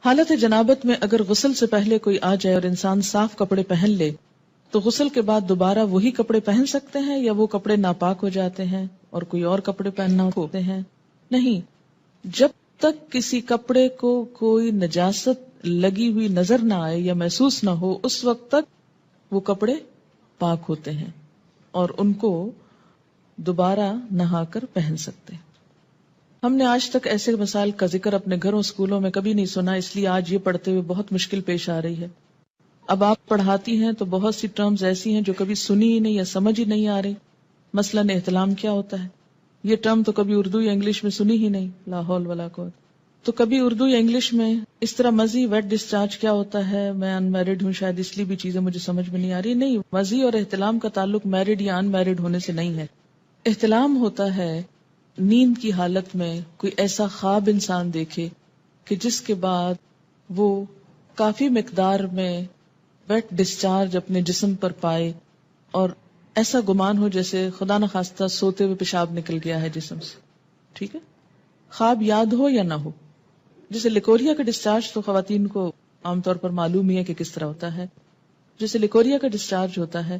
حالت جنابت میں اگر غسل سے پہلے کوئی آ جائے اور انسان صاف کپڑے پہن لے تو غسل کے بعد دوبارہ وہی کپڑے پہن سکتے ہیں یا وہ کپڑے ناپاک ہو جاتے ہیں اور کوئی اور کپڑے پہننا ہوتے ہیں؟ نہیں، جب تک کسی کپڑے کو کوئی نجاست لگی ہوئی نظر نہ آئے یا محسوس نہ ہو اس وقت تک وہ کپڑے پاک ہوتے ہیں اور ان کو دوبارہ نہا کر پہن سکتے ہیں۔ ہم نے آج تک ایسے مسائل کا ذکر اپنے گھروں اسکولوں میں کبھی نہیں سنا، اس لیے آج یہ پڑھتے ہوئے بہت مشکل پیش آ رہی ہے۔ اب آپ پڑھاتی ہیں تو بہت سی ٹرمز ایسی ہیں جو کبھی سنی ہی نہیں یا سمجھ ہی نہیں آ رہی۔ مثلاً احتلام کیا ہوتا ہے؟ یہ ٹرم تو کبھی اردو یا انگلش میں سنی ہی نہیں، لا حول ولا قوت۔ تو کبھی اردو یا انگلش میں اس طرح مزی ویٹ ڈسچارج کیا ہوتا ہے؟ میں ان میرڈ ہوں، شاید اس لیے بھی چیزیں مجھے سمجھ میں نہیں آ رہی۔ نہیں، مزی اور احتلام کا تعلق میرڈ یا ان میرڈ ہونے سے نہیں ہے۔ احتلام ہوتا ہے نیند کی حالت میں کوئی ایسا خواب انسان دیکھے کہ جس کے بعد وہ کافی مقدار میں ویٹ ڈسچارج اپنے جسم پر پائے اور ایسا گمان ہو جیسے خدا نخواستہ سوتے ہوئے پیشاب نکل گیا ہے جسم سے۔ ٹھیک ہے، خواب یاد ہو یا نہ ہو۔ جیسے لیکوریا کا ڈسچارج تو خواتین کو عام طور پر معلوم ہی ہے کہ کس طرح ہوتا ہے۔ جیسے لیکوریا کا ڈسچارج ہوتا ہے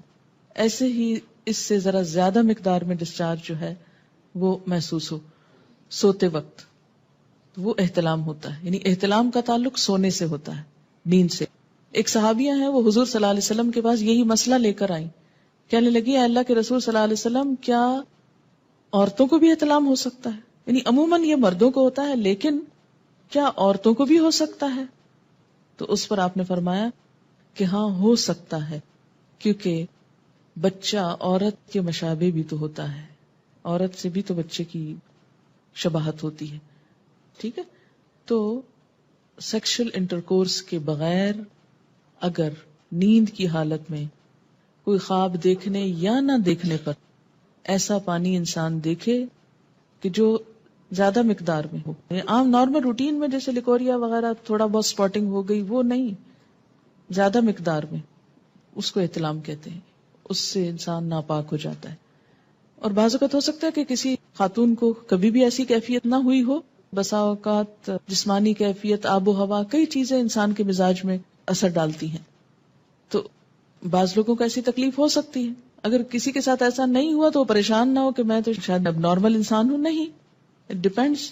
ایسے ہی اس سے ذرا زیادہ مقدار میں ڈسچارج جو ہے وہ محسوس ہو سوتے وقت، وہ احتلام ہوتا ہے۔ یعنی احتلام کا تعلق سونے سے ہوتا ہے، نیند سے۔ ایک صحابیہ ہیں، وہ حضور صلی اللہ علیہ وسلم کے پاس یہی مسئلہ لے کر آئیں، کہنے لگی اے اللہ کے رسول صلی اللہ علیہ وسلم، کیا عورتوں کو بھی احتلام ہو سکتا ہے؟ یعنی عموماً یہ مردوں کو ہوتا ہے لیکن کیا عورتوں کو بھی ہو سکتا ہے؟ تو اس پر آپ نے فرمایا کہ ہاں ہو سکتا ہے، کیونکہ بچہ عورت کے مشابہ بھی تو ہوتا ہے، عورت سے بھی تو بچے کی شباہت ہوتی ہے۔ ٹھیک ہے، تو سیکشل انٹرکورس کے بغیر اگر نیند کی حالت میں کوئی خواب دیکھنے یا نہ دیکھنے پر ایسا پانی انسان دیکھے کہ جو زیادہ مقدار میں ہو، عام نارمل روٹین میں جیسے لیکوریا وغیرہ تھوڑا بہت سپاٹنگ ہو گئی، وہ نہیں، زیادہ مقدار میں، اس کو احتلام کہتے ہیں۔ اس سے انسان ناپاک ہو جاتا ہے۔ اور بعض اوقات ہو سکتا ہے کہ کسی خاتون کو کبھی بھی ایسی کیفیت نہ ہوئی ہو، بسا اوقات جسمانی کیفیت، آب و ہوا، کئی چیزیں انسان کے مزاج میں اثر ڈالتی ہیں، تو بعض لوگوں کو ایسی تکلیف ہو سکتی ہے۔ اگر کسی کے ساتھ ایسا نہیں ہوا تو وہ پریشان نہ ہو کہ میں تو شاید اب نارمل انسان ہوں، نہیں، اٹ ڈیپینڈس۔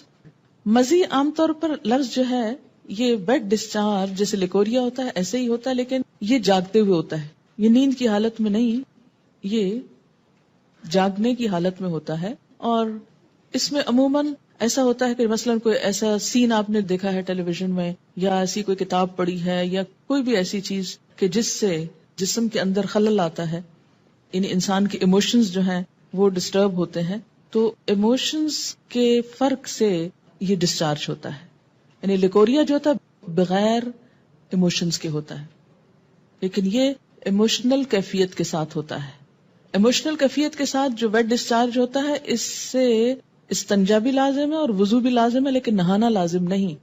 مزی عام طور پر لفظ جو ہے یہ ویٹ ڈسچارج جیسے لیکوریا ہوتا ہے ایسے ہی ہوتا ہے، لیکن یہ جاگتے ہوئے ہوتا ہے، یہ نیند کی حالت میں نہیں، یہ جاگنے کی حالت میں ہوتا ہے۔ اور اس میں عموماً ایسا ہوتا ہے کہ مثلاً کوئی ایسا سین آپ نے دیکھا ہے ٹیلی ویژن میں، یا ایسی کوئی کتاب پڑھی ہے، یا کوئی بھی ایسی چیز کہ جس سے جسم کے اندر خلل آتا ہے، یعنی انسان کے ایموشنز جو ہیں وہ ڈسٹرب ہوتے ہیں، تو ایموشنز کے فرق سے یہ ڈسچارج ہوتا ہے۔ یعنی لیکوریا جو ہوتا ہے بغیر ایموشنز کے ہوتا ہے، لیکن یہ ایموشنل کیفیت کے ساتھ ہوتا ہے۔ ایموشنل کیفیت کے ساتھ جو ویٹ ڈسچارج ہوتا ہے اس سے استنجا بھی لازم ہے اور وضو بھی لازم ہے، لیکن نہانا لازم نہیں۔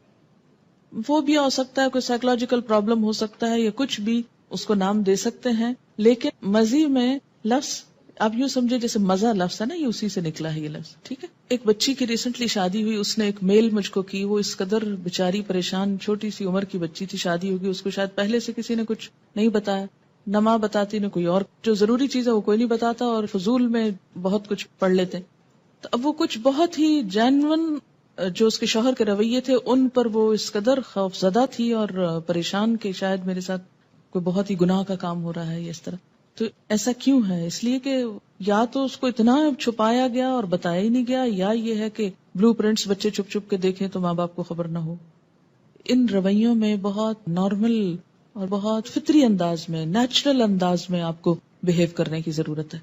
وہ بھی ہو سکتا ہے کوئی سائیکولوجیکل پرابلم ہو سکتا ہے یا کچھ بھی، اس کو نام دے سکتے ہیں، لیکن مزی میں لفظ آپ یوں سمجھے جیسے مزہ لفظ ہے نا، یہ اسی سے نکلا ہے یہ لفظ۔ ٹھیک ہے، ایک بچی کی ریسنٹلی شادی ہوئی، اس نے ایک میل مجھ کو کی، وہ اس قدر بیچاری پریشان، چھوٹی سی عمر کی بچی تھی، شادی ہوگی، اس کو شاید پہلے سے کسی نے کچھ نہیں بتایا، نہ ماں بتاتی نہ کوئی اور، جو ضروری چیز ہے وہ کوئی نہیں بتاتا، اور فضول میں بہت کچھ پڑھ لیتے۔ تو اب وہ کچھ بہت ہی جینون جو اس کے شوہر کے رویے تھے ان پر وہ اس قدر خوف زدہ تھی اور پریشان کہ شاید میرے ساتھ کوئی بہت ہی گناہ کا کام ہو رہا ہے اس طرح۔ تو ایسا کیوں ہے؟ اس لیے کہ یا تو اس کو اتنا چھپایا گیا اور بتایا ہی نہیں گیا، یا یہ ہے کہ بلو پرنٹس بچے چھپ چھپ کے دیکھیں تو ماں باپ کو خبر نہ ہو۔ ان رویوں میں بہت نارمل اور بہت فطری انداز میں، نیچرل انداز میں آپ کو بہیو کرنے کی ضرورت ہے۔